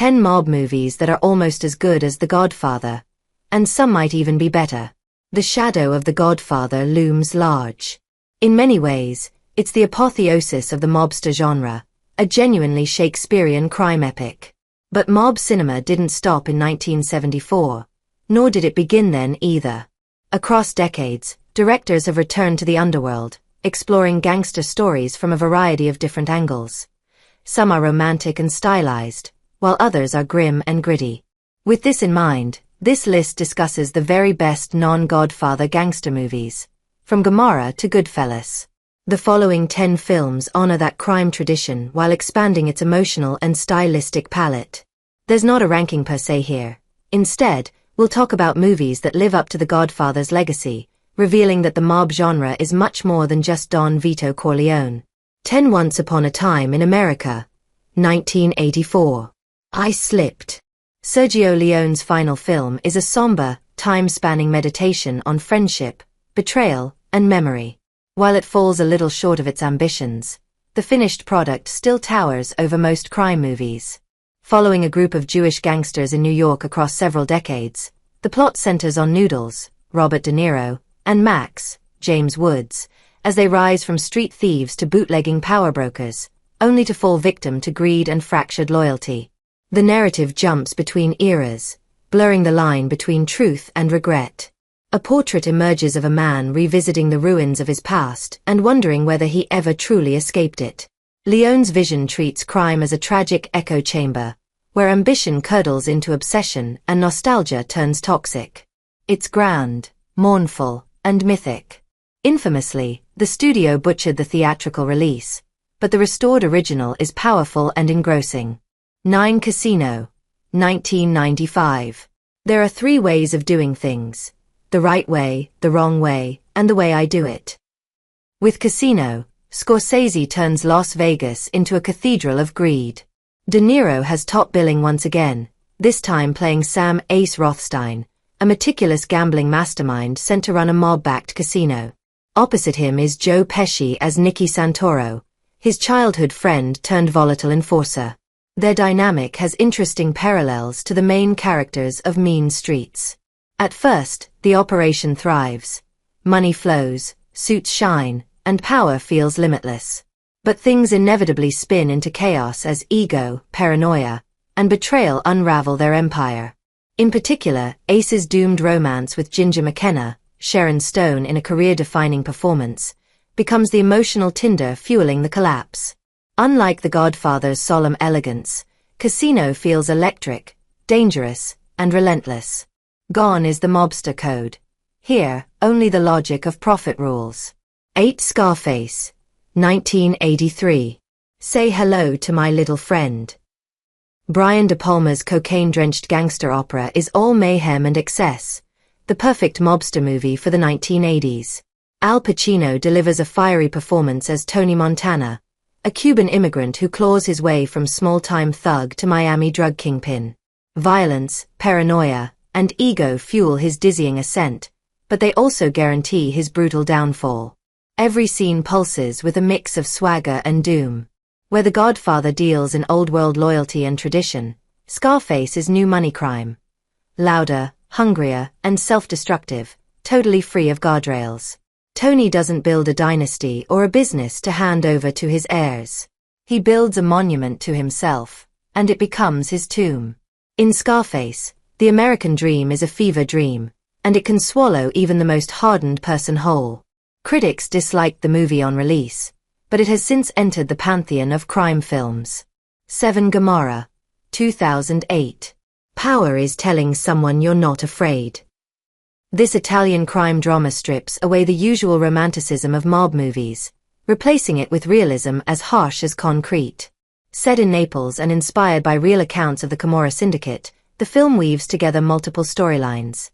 10 mob movies that are almost as good as The Godfather, and some might even be better. The shadow of The Godfather looms large. In many ways, it's the apotheosis of the mobster genre, a genuinely Shakespearean crime epic. But mob cinema didn't stop in 1974, nor did it begin then either. Across decades, directors have returned to the underworld, exploring gangster stories from a variety of different angles. Some are romantic and stylized, while others are grim and gritty. With this in mind, this list discusses the very best non-Godfather gangster movies, from Gomorrah to Goodfellas. The following 10 films honor that crime tradition while expanding its emotional and stylistic palette. There's not a ranking per se here. Instead, we'll talk about movies that live up to The Godfather's legacy, revealing that the mob genre is much more than just Don Vito Corleone. 10 Once Upon a Time in America, 1984. I Slipped. Sergio Leone's final film is a somber, time-spanning meditation on friendship, betrayal, and memory. While it falls a little short of its ambitions, the finished product still towers over most crime movies. Following a group of Jewish gangsters in New York across several decades, the plot centers on Noodles, Robert De Niro, and Max, James Woods, as they rise from street thieves to bootlegging power brokers, only to fall victim to greed and fractured loyalty. The narrative jumps between eras, blurring the line between truth and regret. A portrait emerges of a man revisiting the ruins of his past and wondering whether he ever truly escaped it. Leone's vision treats crime as a tragic echo chamber, where ambition curdles into obsession and nostalgia turns toxic. It's grand, mournful, and mythic. Infamously, the studio butchered the theatrical release, but the restored original is powerful and engrossing. 9 Casino, 1995. There are 3 ways of doing things: the right way, the wrong way, and the way I do it. With Casino, Scorsese turns Las Vegas into a cathedral of greed. De Niro has top billing once again, this time playing Sam Ace Rothstein, a meticulous gambling mastermind sent to run a mob-backed casino. Opposite him is Joe Pesci as Nicky Santoro, his childhood friend turned volatile enforcer. Their dynamic has interesting parallels to the main characters of Mean Streets. At first, the operation thrives. Money flows, suits shine, and power feels limitless. But things inevitably spin into chaos as ego, paranoia, and betrayal unravel their empire. In particular, Ace's doomed romance with Ginger McKenna, Sharon Stone in a career-defining performance, becomes the emotional tinder fueling the collapse. Unlike The Godfather's solemn elegance, Casino feels electric, dangerous, and relentless. Gone is the mobster code. Here, only the logic of profit rules. 8 Scarface, 1983. Say Hello to My Little Friend. Brian De Palma's cocaine-drenched gangster opera is all mayhem and excess, the perfect mobster movie for the 1980s. Al Pacino delivers a fiery performance as Tony Montana, a Cuban immigrant who claws his way from small-time thug to Miami drug kingpin. Violence, paranoia, and ego fuel his dizzying ascent, but they also guarantee his brutal downfall. Every scene pulses with a mix of swagger and doom. Where The Godfather deals in old-world loyalty and tradition, Scarface is new money crime. Louder, hungrier, and self-destructive, totally free of guardrails. Tony doesn't build a dynasty or a business to hand over to his heirs. He builds a monument to himself, and it becomes his tomb. In Scarface, the American dream is a fever dream, and it can swallow even the most hardened person whole. Critics disliked the movie on release, but it has since entered the pantheon of crime films. 7 Gomorrah, 2008. Power is telling someone you're not afraid. This Italian crime drama strips away the usual romanticism of mob movies, replacing it with realism as harsh as concrete. Set in Naples and inspired by real accounts of the Camorra Syndicate, the film weaves together multiple storylines.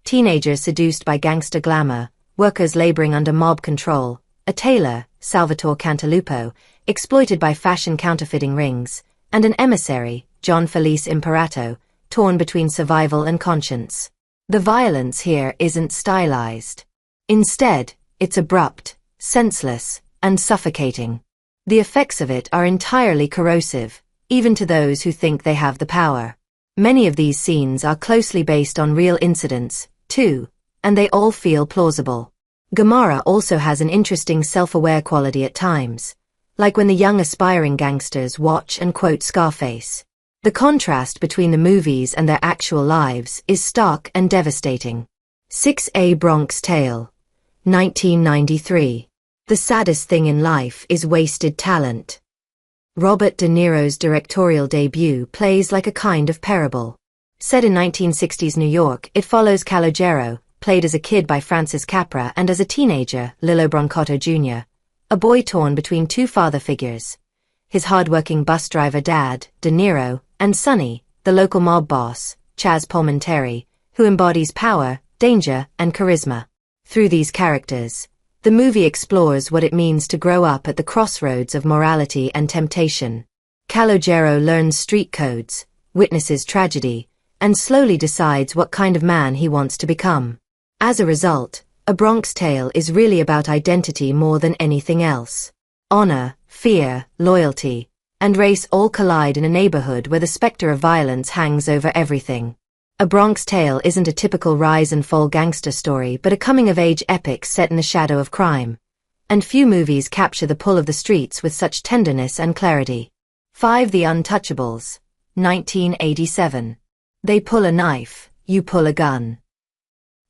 Teenagers seduced by gangster glamour, workers laboring under mob control, a tailor, Salvatore Cantalupo, exploited by fashion counterfeiting rings, and an emissary, John Felice Imperato, torn between survival and conscience. The violence here isn't stylized. Instead, it's abrupt, senseless, and suffocating. The effects of it are entirely corrosive, even to those who think they have the power. Many of these scenes are closely based on real incidents, too, and they all feel plausible. Gomorrah also has an interesting self-aware quality at times, like when the young aspiring gangsters watch and quote Scarface. The contrast between the movies and their actual lives is stark and devastating. 6A Bronx Tale, 1993. The saddest thing in life is wasted talent. Robert De Niro's directorial debut plays like a kind of parable. Set in 1960s New York, it follows Calogero, played as a kid by Francis Capra, and as a teenager, Lillo Brancato Jr., a boy torn between two father figures. His hard-working bus driver dad, De Niro, and Sonny, the local mob boss, Chaz Palminteri, who embodies power, danger, and charisma. Through these characters, the movie explores what it means to grow up at the crossroads of morality and temptation. Calogero learns street codes, witnesses tragedy, and slowly decides what kind of man he wants to become. As a result, A Bronx Tale is really about identity more than anything else. Honor, fear, loyalty, and race all collide in a neighborhood where the specter of violence hangs over everything. A Bronx Tale isn't a typical rise and fall gangster story but a coming-of-age epic set in the shadow of crime. And few movies capture the pull of the streets with such tenderness and clarity. 5. The Untouchables, 1987. They pull a knife, you pull a gun.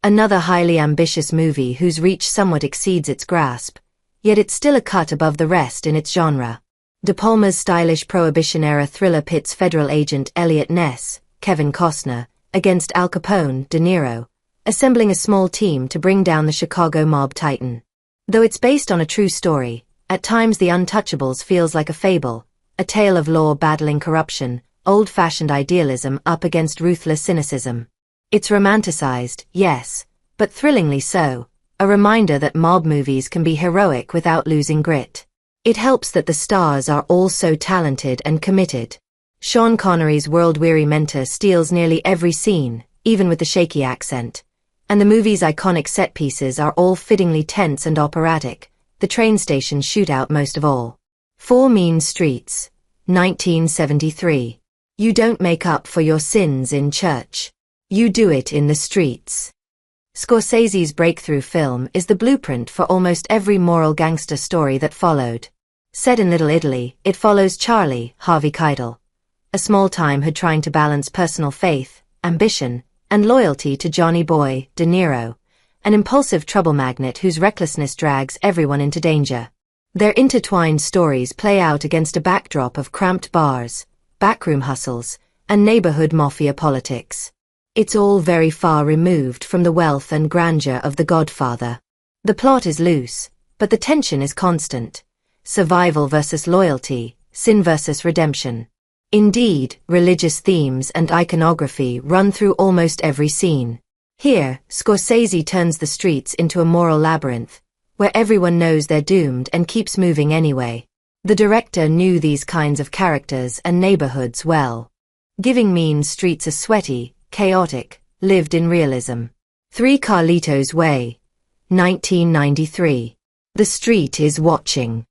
Another highly ambitious movie whose reach somewhat exceeds its grasp, yet it's still a cut above the rest in its genre. De Palma's stylish Prohibition-era thriller pits federal agent Elliot Ness, Kevin Costner, against Al Capone, De Niro, assembling a small team to bring down the Chicago mob titan. Though it's based on a true story, at times The Untouchables feels like a fable, a tale of law battling corruption, old-fashioned idealism up against ruthless cynicism. It's romanticized, yes, but thrillingly so, a reminder that mob movies can be heroic without losing grit. It helps that the stars are all so talented and committed. Sean Connery's world-weary mentor steals nearly every scene, even with the shaky accent. And the movie's iconic set pieces are all fittingly tense and operatic, the train station shootout most of all. 4 Mean Streets, 1973. You don't make up for your sins in church. You do it in the streets. Scorsese's breakthrough film is the blueprint for almost every moral gangster story that followed. Set in Little Italy, it follows Charlie, Harvey Keitel, a small-time hood trying to balance personal faith, ambition, and loyalty to Johnny Boy, De Niro, an impulsive trouble magnate whose recklessness drags everyone into danger. Their intertwined stories play out against a backdrop of cramped bars, backroom hustles, and neighborhood mafia politics. It's all very far removed from the wealth and grandeur of The Godfather. The plot is loose, but the tension is constant. Survival versus loyalty, sin versus redemption. Indeed, religious themes and iconography run through almost every scene. Here, Scorsese turns the streets into a moral labyrinth, where everyone knows they're doomed and keeps moving anyway. The director knew these kinds of characters and neighborhoods well, giving Mean Streets a sweaty, chaotic, lived-in realism. 3 Carlito's Way, 1993. The street is watching.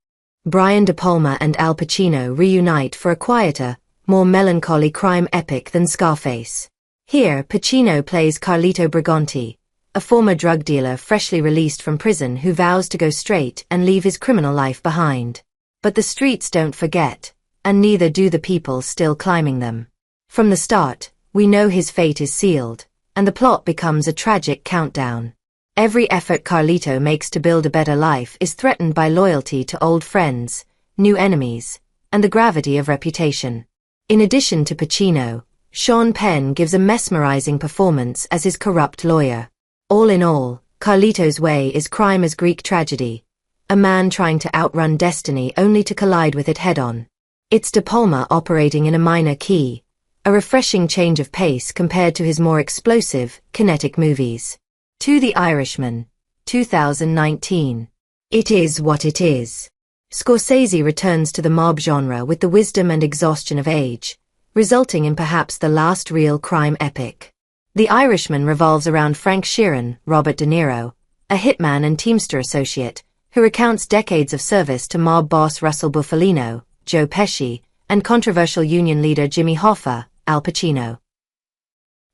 Brian De Palma and Al Pacino reunite for a quieter, more melancholy crime epic than Scarface. Here, Pacino plays Carlito Briganti, a former drug dealer freshly released from prison who vows to go straight and leave his criminal life behind. But the streets don't forget, and neither do the people still climbing them. From the start, we know his fate is sealed, and the plot becomes a tragic countdown. Every effort Carlito makes to build a better life is threatened by loyalty to old friends, new enemies, and the gravity of reputation. In addition to Pacino, Sean Penn gives a mesmerizing performance as his corrupt lawyer. All in all, Carlito's Way is crime as Greek tragedy, a man trying to outrun destiny only to collide with it head-on. It's De Palma operating in a minor key, a refreshing change of pace compared to his more explosive, kinetic movies. 2 The Irishman, 2019. It is what it is. Scorsese returns to the mob genre with the wisdom and exhaustion of age, resulting in perhaps the last real crime epic. The Irishman revolves around Frank Sheeran, Robert De Niro, a hitman and Teamster associate, who recounts decades of service to mob boss Russell Bufalino, Joe Pesci, and controversial union leader Jimmy Hoffa, Al Pacino.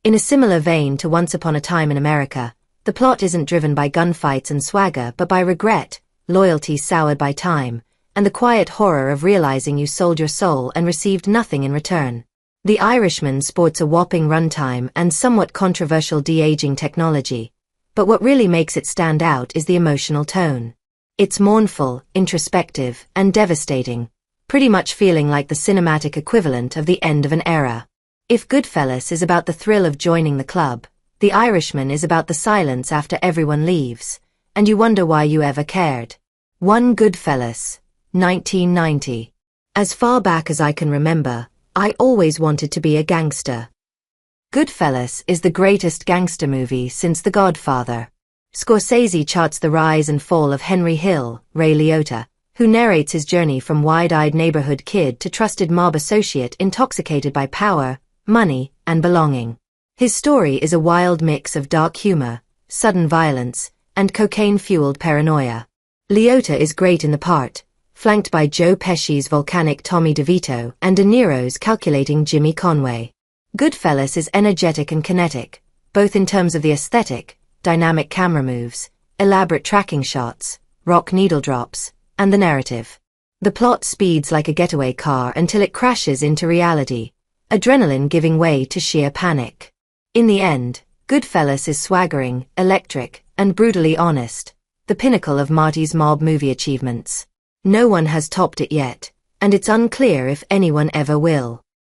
In a similar vein to Once Upon a Time in America, the plot isn't driven by gunfights and swagger but by regret, loyalty soured by time, and the quiet horror of realizing you sold your soul and received nothing in return. The Irishman sports a whopping runtime and somewhat controversial de-aging technology, but what really makes it stand out is the emotional tone. It's mournful, introspective, and devastating, pretty much feeling like the cinematic equivalent of the end of an era. If Goodfellas is about the thrill of joining the club, The Irishman is about the silence after everyone leaves, and you wonder why you ever cared. 1 Goodfellas, 1990. As far back as I can remember, I always wanted to be a gangster. Goodfellas is the greatest gangster movie since The Godfather. Scorsese charts the rise and fall of Henry Hill, Ray Liotta, who narrates his journey from wide-eyed neighborhood kid to trusted mob associate intoxicated by power, money, and belonging. His story is a wild mix of dark humor, sudden violence, and cocaine-fueled paranoia. Liotta is great in the part, flanked by Joe Pesci's volcanic Tommy DeVito and De Niro's calculating Jimmy Conway. Goodfellas is energetic and kinetic, both in terms of the aesthetic, dynamic camera moves, elaborate tracking shots, rock needle drops, and the narrative. The plot speeds like a getaway car until it crashes into reality, adrenaline giving way to sheer panic. In the end, Goodfellas is swaggering, electric, and brutally honest, the pinnacle of Marty's mob movie achievements. No one has topped it yet, and it's unclear if anyone ever will.